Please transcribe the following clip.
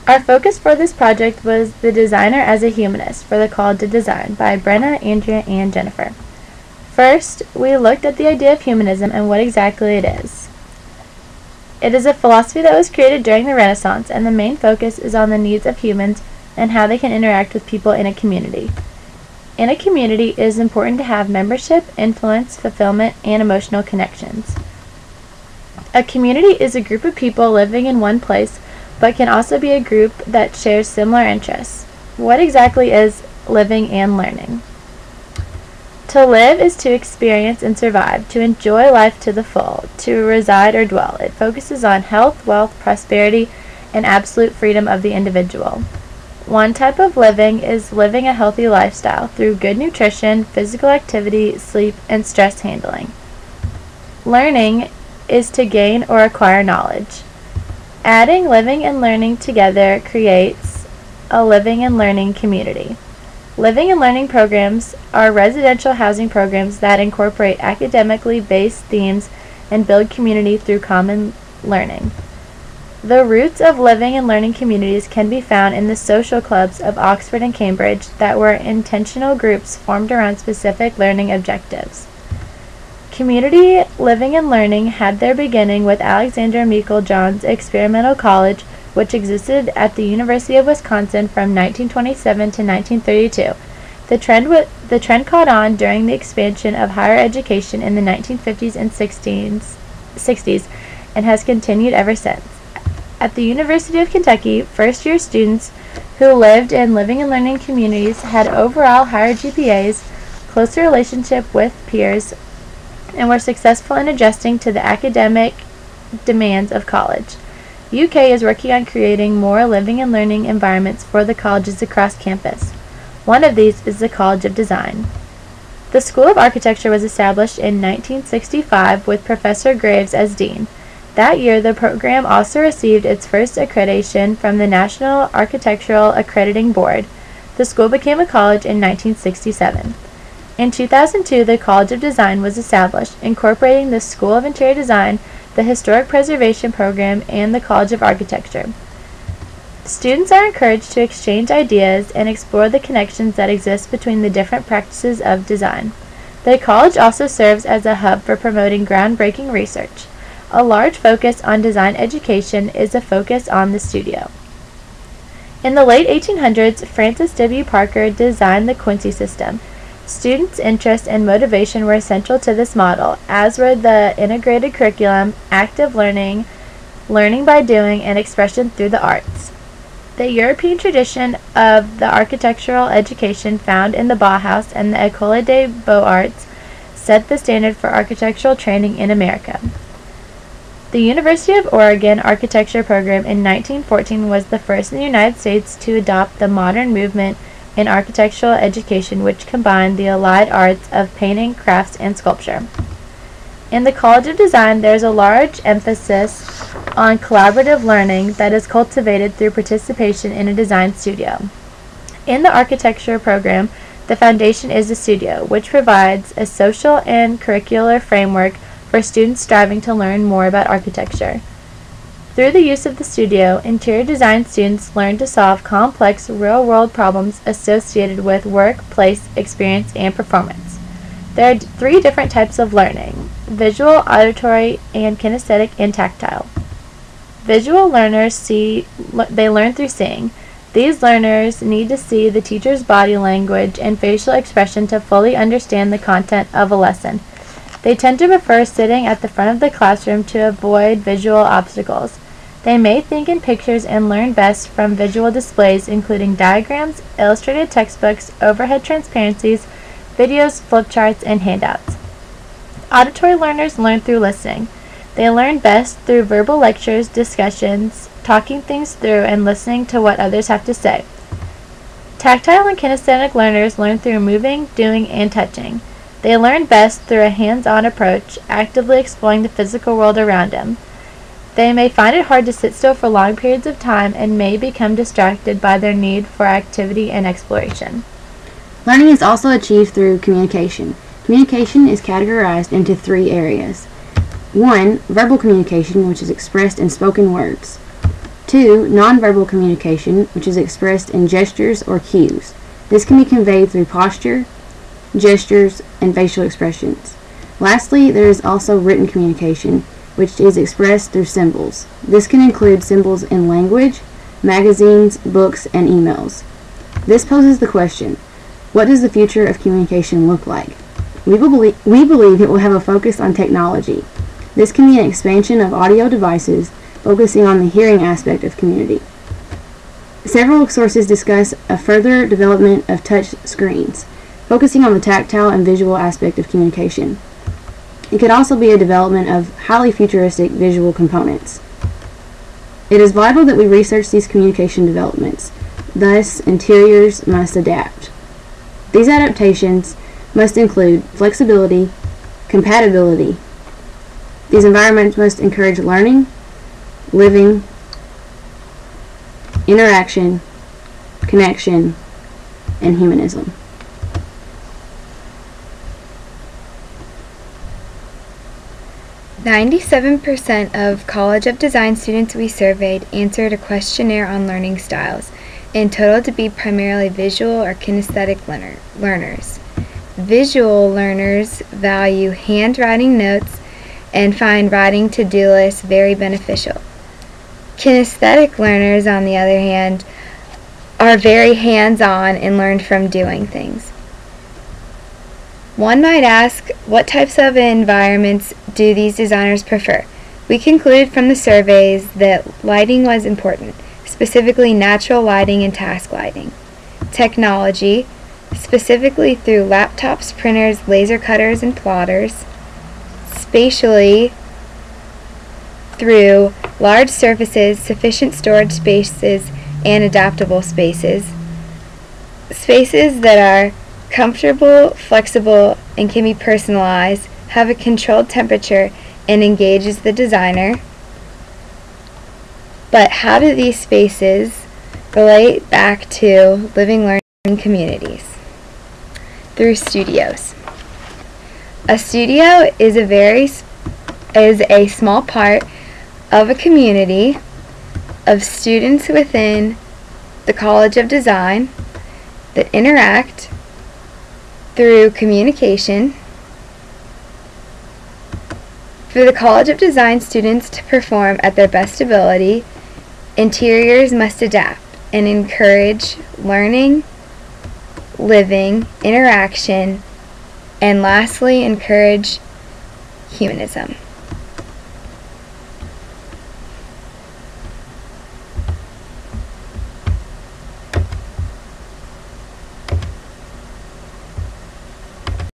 Our focus for this project was The Designer as a Humanist for the College of Design by Brenna, Andrea, and Jennifer. First, we looked at the idea of humanism and what exactly it is. It is a philosophy that was created during the Renaissance, and the main focus is on the needs of humans and how they can interact with people in a community. In a community, it is important to have membership, influence, fulfillment, and emotional connections. A community is a group of people living in one place, but can also be a group that shares similar interests. What exactly is living and learning? To live is to experience and survive, to enjoy life to the full, to reside or dwell. It focuses on health, wealth, prosperity, and absolute freedom of the individual. One type of living is living a healthy lifestyle through good nutrition, physical activity, sleep, and stress handling. Learning is to gain or acquire knowledge. Adding living and learning together creates a living and learning community. Living and learning programs are residential housing programs that incorporate academically based themes and build community through common learning. The roots of living and learning communities can be found in the social clubs of Oxford and Cambridge that were intentional groups formed around specific learning objectives. Community living and learning had their beginning with Alexander Meikle-John's Experimental College, which existed at the University of Wisconsin from 1927 to 1932. The trend caught on during the expansion of higher education in the 1950s and 60s and has continued ever since. At the University of Kentucky, first-year students who lived in living and learning communities had overall higher GPAs, closer relationship with peers, and were successful in adjusting to the academic demands of college. UK is working on creating more living and learning environments for the colleges across campus. One of these is the College of Design. The School of Architecture was established in 1965 with Professor Graves as dean. That year, the program also received its first accreditation from the National Architectural Accrediting Board. The school became a college in 1967. In 2002, the College of Design was established, incorporating the School of Interior Design, the Historic Preservation Program, and the College of Architecture. Students are encouraged to exchange ideas and explore the connections that exist between the different practices of design. The college also serves as a hub for promoting groundbreaking research. A large focus on design education is a focus on the studio. In the late 1800s, Francis W. Parker designed the Quincy system. Students' interest and motivation were essential to this model, as were the integrated curriculum, active learning, learning by doing, and expression through the arts. The European tradition of the architectural education found in the Bauhaus and the École des Beaux-Arts set the standard for architectural training in America. The University of Oregon architecture program in 1914 was the first in the United States to adopt the modern movement in architectural education, which combined the allied arts of painting, crafts, and sculpture. In the College of Design, there is a large emphasis on collaborative learning that is cultivated through participation in a design studio. In the architecture program, the foundation is the studio, which provides a social and curricular framework for students striving to learn more about architecture. Through the use of the studio, interior design students learn to solve complex real-world problems associated with work, place, experience, and performance. There are three different types of learning: visual, auditory, and kinesthetic and tactile. Visual learners they learn through seeing. These learners need to see the teacher's body language and facial expression to fully understand the content of a lesson. They tend to prefer sitting at the front of the classroom to avoid visual obstacles. They may think in pictures and learn best from visual displays, including diagrams, illustrated textbooks, overhead transparencies, videos, flip charts, and handouts. Auditory learners learn through listening. They learn best through verbal lectures, discussions, talking things through, and listening to what others have to say. Tactile and kinesthetic learners learn through moving, doing, and touching. They learn best through a hands-on approach, actively exploring the physical world around them. They may find it hard to sit still for long periods of time and may become distracted by their need for activity and exploration. Learning is also achieved through communication. Communication is categorized into three areas. 1. Verbal communication, which is expressed in spoken words. 2. Nonverbal communication, which is expressed in gestures or cues. This can be conveyed through posture, gestures, and facial expressions. Lastly, there is also written communication, which is expressed through symbols. This can include symbols in language, magazines, books, and emails. This poses the question, what does the future of communication look like? We believe it will have a focus on technology. This can be an expansion of audio devices, focusing on the hearing aspect of community. Several sources discuss a further development of touch screens, focusing on the tactile and visual aspect of communication. It could also be a development of highly futuristic visual components. It is vital that we research these communication developments. Thus, interiors must adapt. These adaptations must include flexibility, compatibility. These environments must encourage learning, living, interaction, connection, and humanism. "97% of College of Design students we surveyed answered a questionnaire on learning styles, in total to be primarily visual or kinesthetic learners. Visual learners value handwriting notes and find writing to-do lists very beneficial. Kinesthetic learners, on the other hand, are very hands-on and learn from doing things. One might ask, what types of environments do these designers prefer? We concluded from the surveys that lighting was important, specifically natural lighting and task lighting. Technology, specifically through laptops, printers, laser cutters, and plotters. Spatially, through large surfaces, sufficient storage spaces, and adaptable spaces. Spaces that are comfortable, flexible, and can be personalized, have a controlled temperature, and engages the designer. But how do these spaces relate back to living, learning communities? Through studios. A studio is a small part of a community of students within the College of Design that interact through communication. For the College of Design students to perform at their best ability, interiors must adapt and encourage learning, living, interaction, and lastly, encourage humanism.